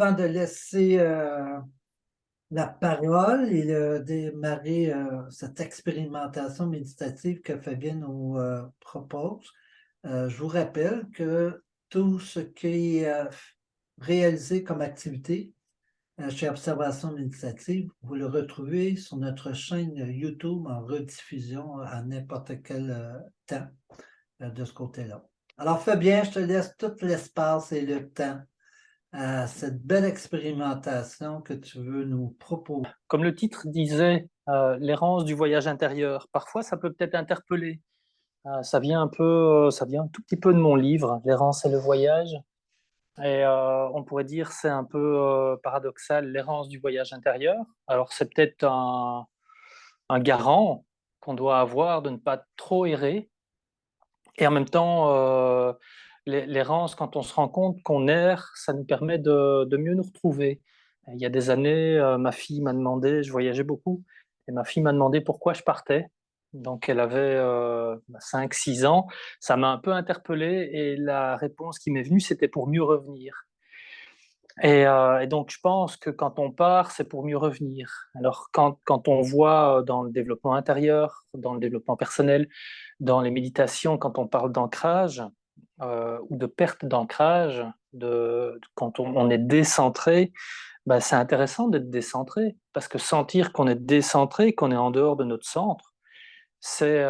avant de laisser la parole et de démarrer cette expérimentation méditative que Fabien nous propose, je vous rappelle que tout ce qui est réalisé comme activité chez Observation méditative, vous le retrouvez sur notre chaîne YouTube en rediffusion à n'importe quel temps de ce côté-là. Alors Fabien, je te laisse tout l'espace et le temps à cette belle expérimentation que tu veux nous proposer. Comme le titre disait, l'errance du voyage intérieur. Parfois, ça peut peut-être interpeller. Ça vient ça vient un tout petit peu de mon livre, L'errance et le voyage. Et on pourrait dire c'est un peu paradoxal, l'errance du voyage intérieur. Alors c'est peut-être un garant qu'on doit avoir de ne pas trop errer. Et en même temps, l'errance, quand on se rend compte qu'on erre, ça nous permet de mieux nous retrouver. Il y a des années, ma fille m'a demandé, je voyageais beaucoup, et ma fille m'a demandé pourquoi je partais. Donc elle avait 5-6 ans. Ça m'a un peu interpellé et la réponse qui m'est venue, c'était pour mieux revenir. Et donc je pense que quand on part, c'est pour mieux revenir. Alors quand on voit dans le développement intérieur, dans le développement personnel, dans les méditations, quand on parle d'ancrage ou de perte d'ancrage, quand on est décentré, bah, c'est intéressant d'être décentré, parce que sentir qu'on est décentré, qu'on est en dehors de notre centre, c'est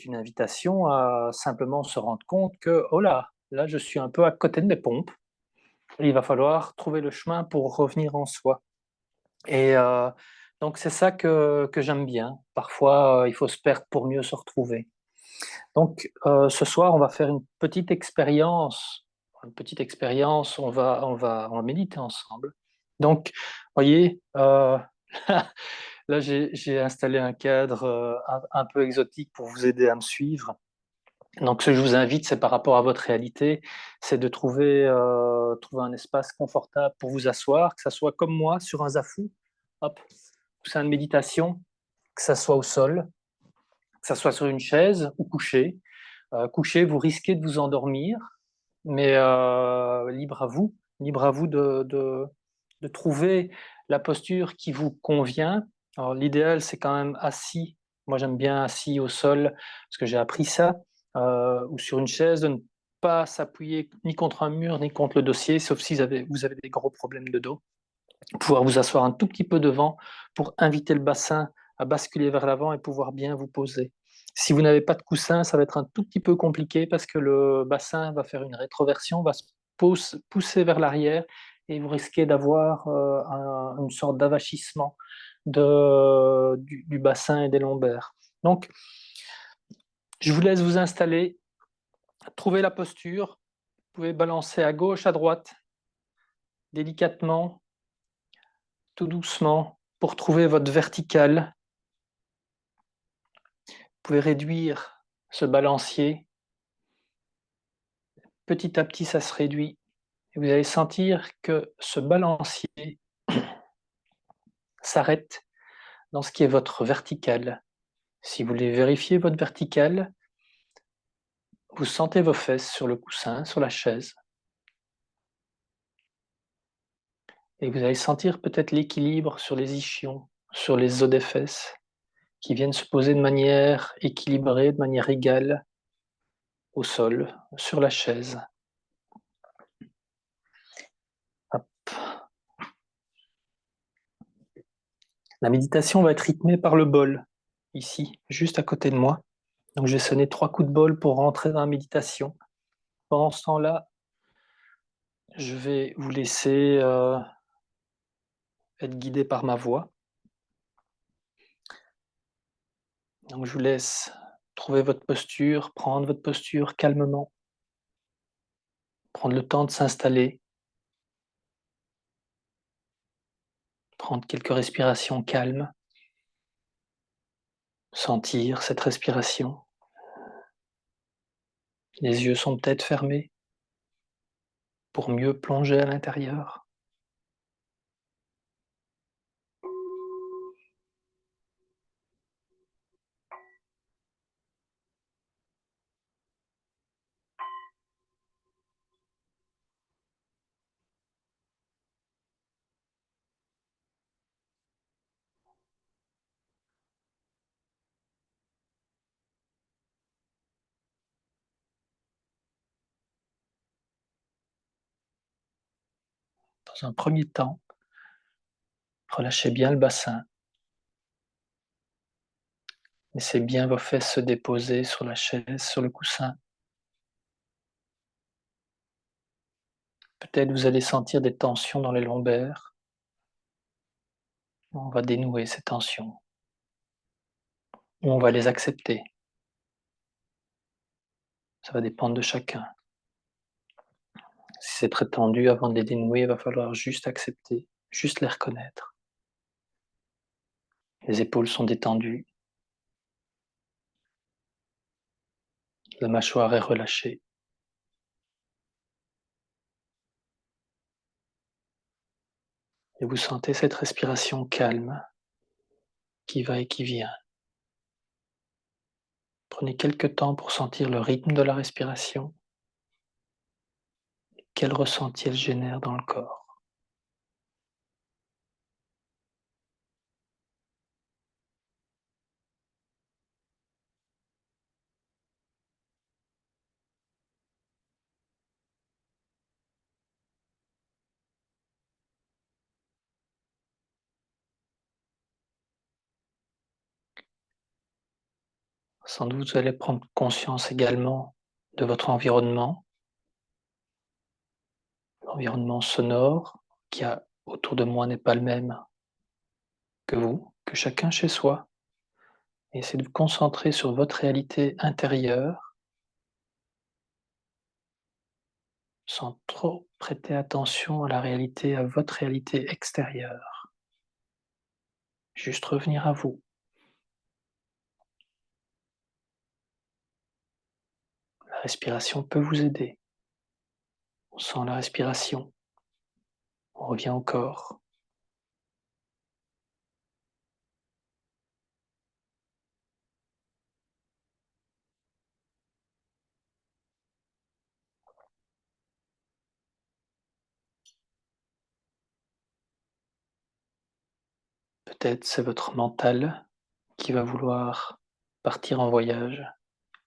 une invitation à simplement se rendre compte que, oh là je suis un peu à côté de mes pompes, et il va falloir trouver le chemin pour revenir en soi. Et donc c'est ça que j'aime bien. Parfois, il faut se perdre pour mieux se retrouver. Donc ce soir, on va faire une petite expérience, on va méditer ensemble. Donc, voyez, là j'ai installé un cadre un peu exotique pour vous aider à me suivre. Donc, ce que je vous invite, c'est par rapport à votre réalité, c'est de trouver un espace confortable pour vous asseoir, que ça soit comme moi, sur un zafou, hop, coussin de méditation, que ça soit au sol, que ça soit sur une chaise ou couché. Couché, vous risquez de vous endormir, mais libre à vous de trouver la posture qui vous convient. Alors, l'idéal, c'est quand même assis. Moi, j'aime bien assis au sol, parce que j'ai appris ça, ou sur une chaise, de ne pas s'appuyer ni contre un mur, ni contre le dossier, sauf si vous avez des gros problèmes de dos. Pouvoir vous asseoir un tout petit peu devant pour inviter le bassin à basculer vers l'avant et pouvoir bien vous poser. Si vous n'avez pas de coussin, ça va être un tout petit peu compliqué parce que le bassin va faire une rétroversion, va se pousser vers l'arrière et vous risquez d'avoir une sorte d'avachissement du bassin et des lombaires. Donc, je vous laisse vous installer, trouver la posture, vous pouvez balancer à gauche, à droite, délicatement, tout doucement, pour trouver votre verticale. Vous pouvez réduire ce balancier. Petit à petit, ça se réduit. Et vous allez sentir que ce balancier s'arrête dans ce qui est votre verticale. Si vous voulez vérifier votre verticale, vous sentez vos fesses sur le coussin, sur la chaise. Et vous allez sentir peut-être l'équilibre sur les ischions, sur les os des fesses, qui viennent se poser de manière équilibrée, de manière égale au sol, sur la chaise. Hop. La méditation va être rythmée par le bol, ici, juste à côté de moi. Donc je vais sonner 3 coups de bol pour rentrer dans la méditation. Pendant ce temps-là, je vais vous laisser être guidé par ma voix. Donc je vous laisse trouver votre posture, prendre votre posture calmement, prendre le temps de s'installer, prendre quelques respirations calmes, sentir cette respiration. Les yeux sont peut-être fermés pour mieux plonger à l'intérieur. Dans un premier temps, relâchez bien le bassin. Laissez bien vos fesses se déposer sur la chaise, sur le coussin. Peut-être vous allez sentir des tensions dans les lombaires. On va dénouer ces tensions. Ou on va les accepter. Ça va dépendre de chacun. Si c'est très tendu, avant de les dénouer, il va falloir juste accepter, juste les reconnaître. Les épaules sont détendues. La mâchoire est relâchée. Et vous sentez cette respiration calme qui va et qui vient. Prenez quelques temps pour sentir le rythme de la respiration. Quel ressenti elle génère dans le corps. Sans doute, vous allez prendre conscience également de votre environnement, l'environnement sonore qui a autour de moi n'est pas le même que vous, que chacun chez soi. Et essayez de vous concentrer sur votre réalité intérieure sans trop prêter attention à la réalité, à votre réalité extérieure. Juste revenir à vous. La respiration peut vous aider. On sent la respiration. On revient au corps. Peut-être c'est votre mental qui va vouloir partir en voyage,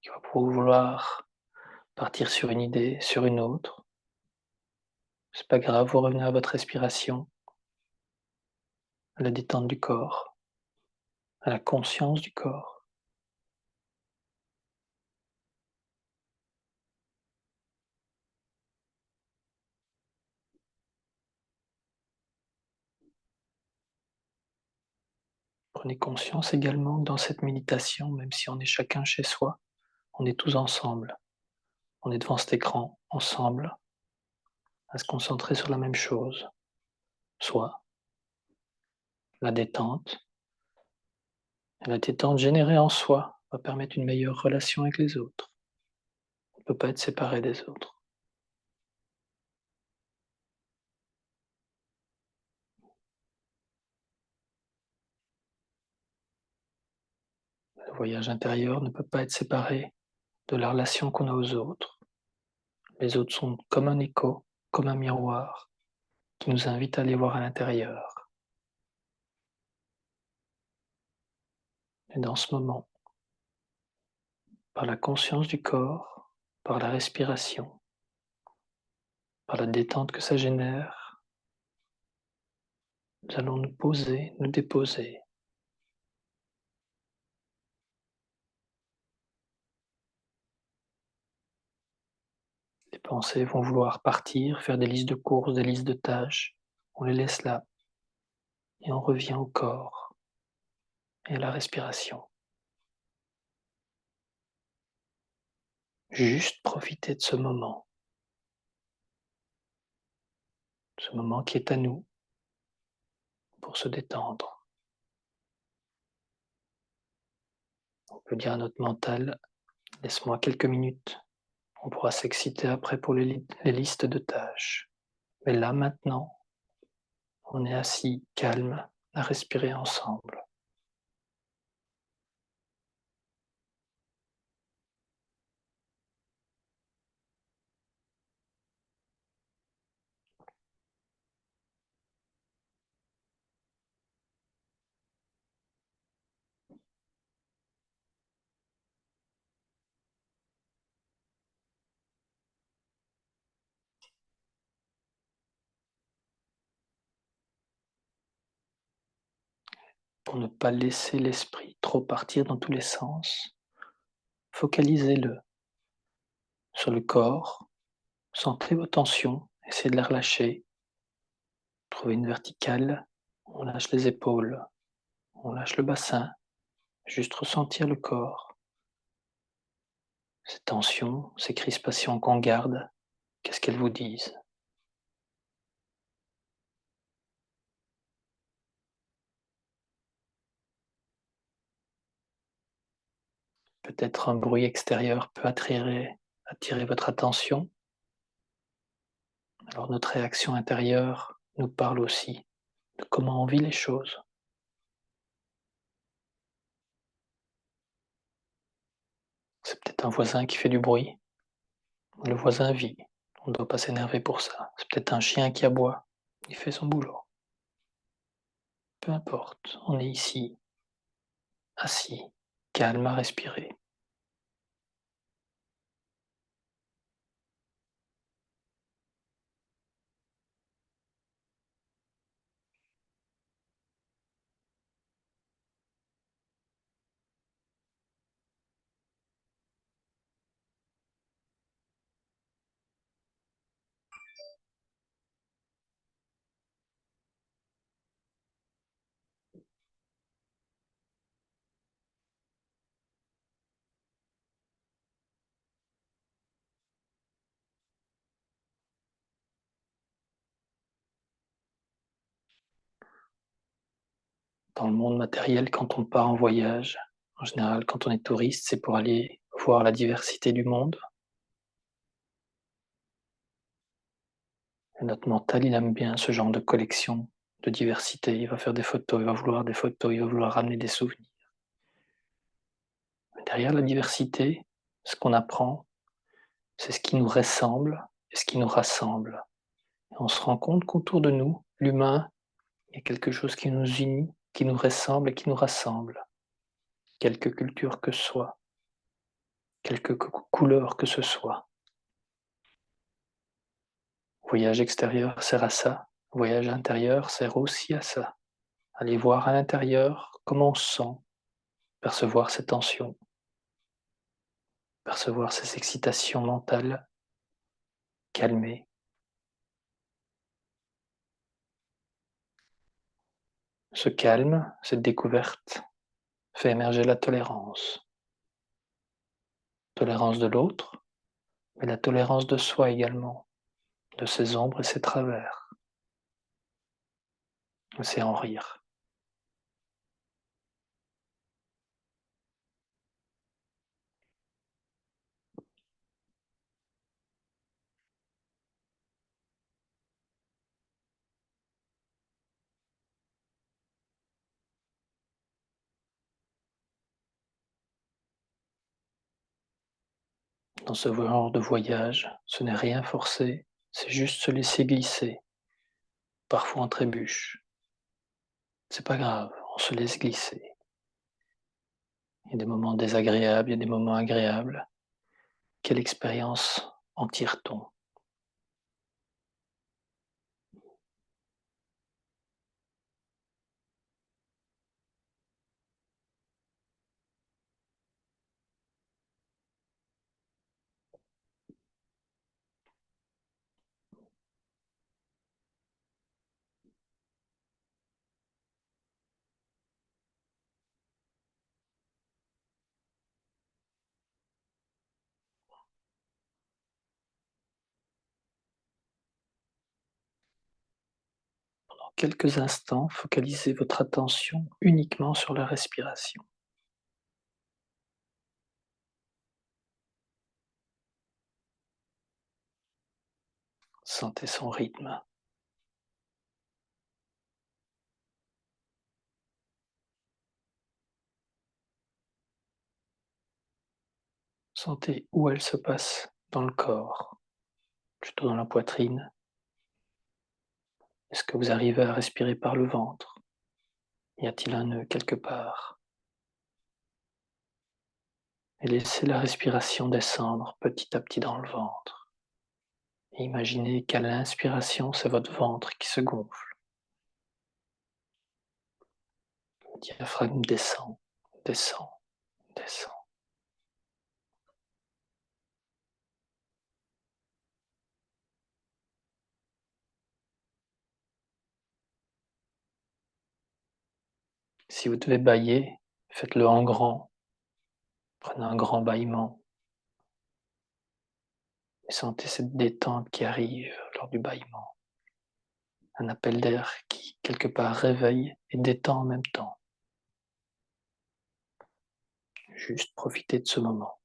qui va vouloir partir sur une idée, sur une autre. C'est pas grave, vous revenez à votre respiration, à la détente du corps, à la conscience du corps. Prenez conscience également que dans cette méditation, même si on est chacun chez soi, on est tous ensemble. On est devant cet écran, ensemble, à se concentrer sur la même chose, soit la détente. Et la détente générée en soi va permettre une meilleure relation avec les autres. On ne peut pas être séparé des autres. Le voyage intérieur ne peut pas être séparé de la relation qu'on a aux autres. Les autres sont comme un écho, comme un miroir, qui nous invite à aller voir à l'intérieur. Et dans ce moment, par la conscience du corps, par la respiration, par la détente que ça génère, nous allons nous poser, nous déposer. Les pensées vont vouloir partir, faire des listes de courses, des listes de tâches. On les laisse là et on revient au corps et à la respiration. Juste profiter de ce moment qui est à nous pour se détendre. On peut dire à notre mental, laisse-moi quelques minutes. On pourra s'exciter après pour les listes de tâches. Mais là, maintenant, on est assis, calme, à respirer ensemble. pour ne pas laisser l'esprit trop partir dans tous les sens. Focalisez-le sur le corps, sentez vos tensions, essayez de les relâcher, trouvez une verticale, on lâche les épaules, on lâche le bassin, juste ressentir le corps, ces tensions, ces crispations qu'on garde, qu'est-ce qu'elles vous disent? Peut-être un bruit extérieur peut attirer votre attention. Alors notre réaction intérieure nous parle aussi de comment on vit les choses. C'est peut-être un voisin qui fait du bruit. Le voisin vit. On ne doit pas s'énerver pour ça. C'est peut-être un chien qui aboie. Il fait son boulot. Peu importe. On est ici, assis, calme à respirer. Dans le monde matériel, quand on part en voyage, en général, quand on est touriste, c'est pour aller voir la diversité du monde. Et notre mental, il aime bien ce genre de collection de diversité. Il va faire des photos, il va vouloir des photos, il va vouloir ramener des souvenirs. Mais derrière la diversité, ce qu'on apprend, c'est ce qui nous ressemble et ce qui nous rassemble. Et on se rend compte qu'autour de nous, l'humain, il y a quelque chose qui nous unit, qui nous ressemble et qui nous rassemble. Quelque culture que ce soit, quelque couleur que ce soit. Voyage extérieur sert à ça. Voyage intérieur sert aussi à ça. Aller voir à l'intérieur comment on se sent, percevoir ses tensions, percevoir ses excitations mentales, calmer. Ce calme, cette découverte, fait émerger la tolérance. Tolérance de l'autre, mais la tolérance de soi également, de ses ombres et ses travers. C'est en rire. Dans ce genre de voyage, ce n'est rien forcer, c'est juste se laisser glisser. Parfois on trébuche. C'est pas grave, on se laisse glisser. Il y a des moments désagréables, il y a des moments agréables. Quelle expérience en tire-t-on? Pendant quelques instants, focalisez votre attention uniquement sur la respiration. Sentez son rythme. Sentez où elle se passe dans le corps, plutôt dans la poitrine. Est-ce que vous arrivez à respirer par le ventre? Y a-t-il un nœud quelque part? Et laissez la respiration descendre petit à petit dans le ventre. Et imaginez qu'à l'inspiration, c'est votre ventre qui se gonfle. Le diaphragme descend, descend, descend. Si vous devez bâiller, faites-le en grand. Prenez un grand bâillement et sentez cette détente qui arrive lors du bâillement. Un appel d'air qui, quelque part, réveille et détend en même temps. Juste profitez de ce moment.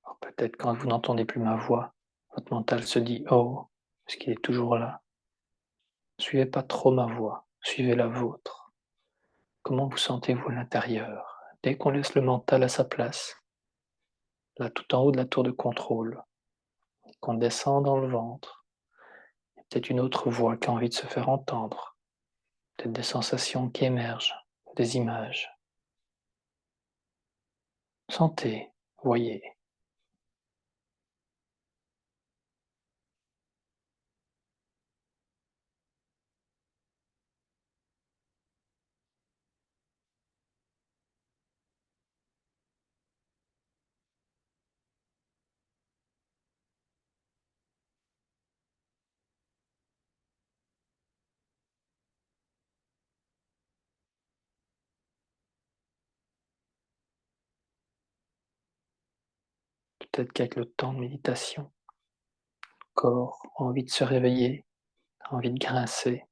Alors peut-être quand vous n'entendez plus ma voix, votre mental se dit «Oh, est-ce qu'il est toujours là?» Suivez pas trop ma voix, suivez la vôtre. Comment vous sentez-vous à l'intérieur? Dès qu'on laisse le mental à sa place, là tout en haut de la tour de contrôle, qu'on descend dans le ventre, il y a peut-être une autre voix qui a envie de se faire entendre, peut-être des sensations qui émergent, des images. Sentez, voyez. Peut-être qu'avec le temps de méditation, le corps a envie de se réveiller, a envie de grincer,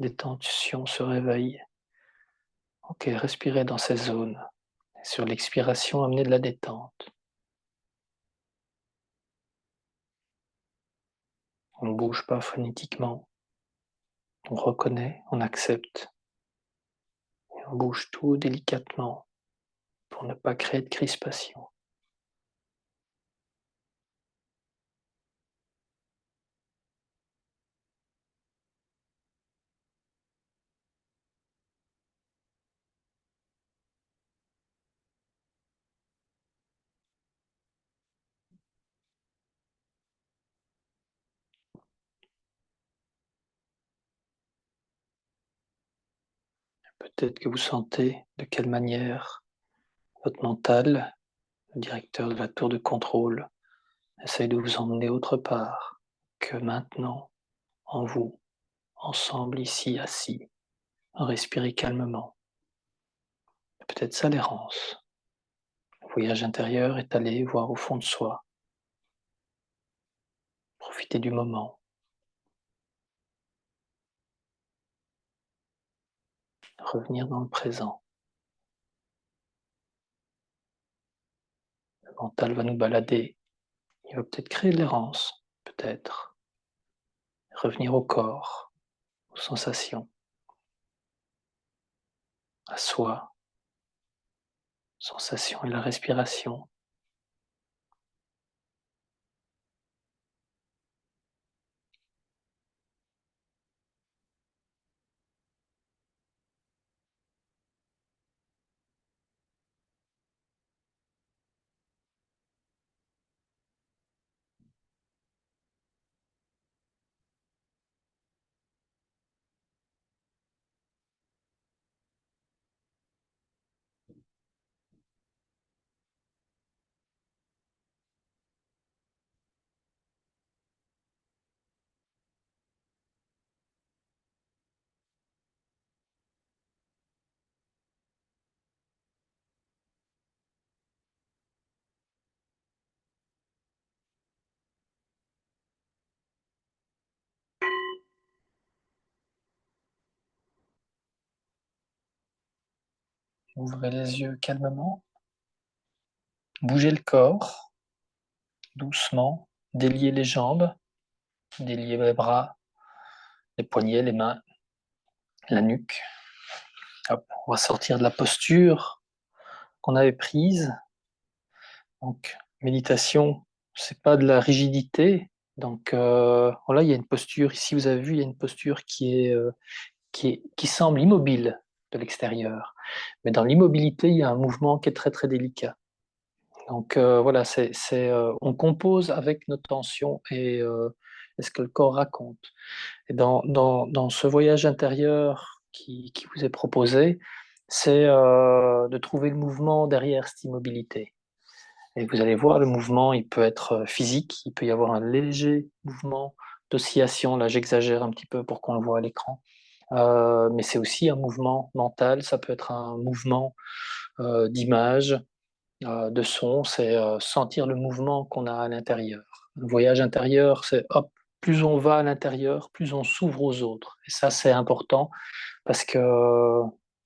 des tensions se réveillent. Ok, respirez dans ces zones. Et sur l'expiration, amenez de la détente. On ne bouge pas frénétiquement. On reconnaît, on accepte. Et on bouge tout délicatement pour ne pas créer de crispation. Peut-être que vous sentez de quelle manière votre mental, le directeur de la tour de contrôle, essaye de vous emmener autre part que maintenant, en vous, ensemble ici, assis, respirez calmement. Peut-être ça l'errance. Le voyage intérieur est aller voir au fond de soi, profiter du moment, revenir dans le présent. Le mental va nous balader, il va peut-être créer de l'errance, peut-être. Revenir au corps, aux sensations, à soi, sensations et la respiration. Ouvrez les yeux calmement. Bougez le corps, doucement. Déliez les jambes, déliez les bras, les poignets, les mains, la nuque. Hop, on va sortir de la posture qu'on avait prise. Donc, méditation, c'est pas de la rigidité. Donc, voilà, il y a une posture. Ici, vous avez vu, il y a une posture qui semble immobile de l'extérieur. Mais dans l'immobilité, il y a un mouvement qui est très, très délicat. Donc, voilà, on compose avec notre tension et ce que le corps raconte. Et dans ce voyage intérieur qui vous est proposé, c'est de trouver le mouvement derrière cette immobilité. Et vous allez voir, le mouvement, il peut être physique, il peut y avoir un léger mouvement d'oscillation. Là, j'exagère un petit peu pour qu'on le voit à l'écran. Mais c'est aussi un mouvement mental, ça peut être un mouvement d'image, de son, c'est sentir le mouvement qu'on a à l'intérieur. Le voyage intérieur, c'est hop, plus on va à l'intérieur, plus on s'ouvre aux autres. Et ça, c'est important parce que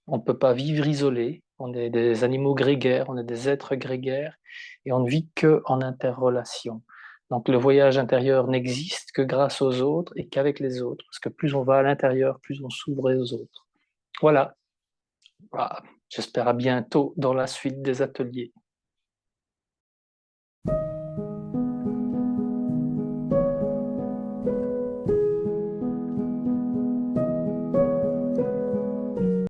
on ne peut pas vivre isolé. On est des animaux grégaires, on est des êtres grégaires et on ne vit qu'en interrelation. Donc le voyage intérieur n'existe que grâce aux autres et qu'avec les autres, parce que plus on va à l'intérieur, plus on s'ouvre aux autres. Voilà. Voilà. J'espère à bientôt dans la suite des ateliers.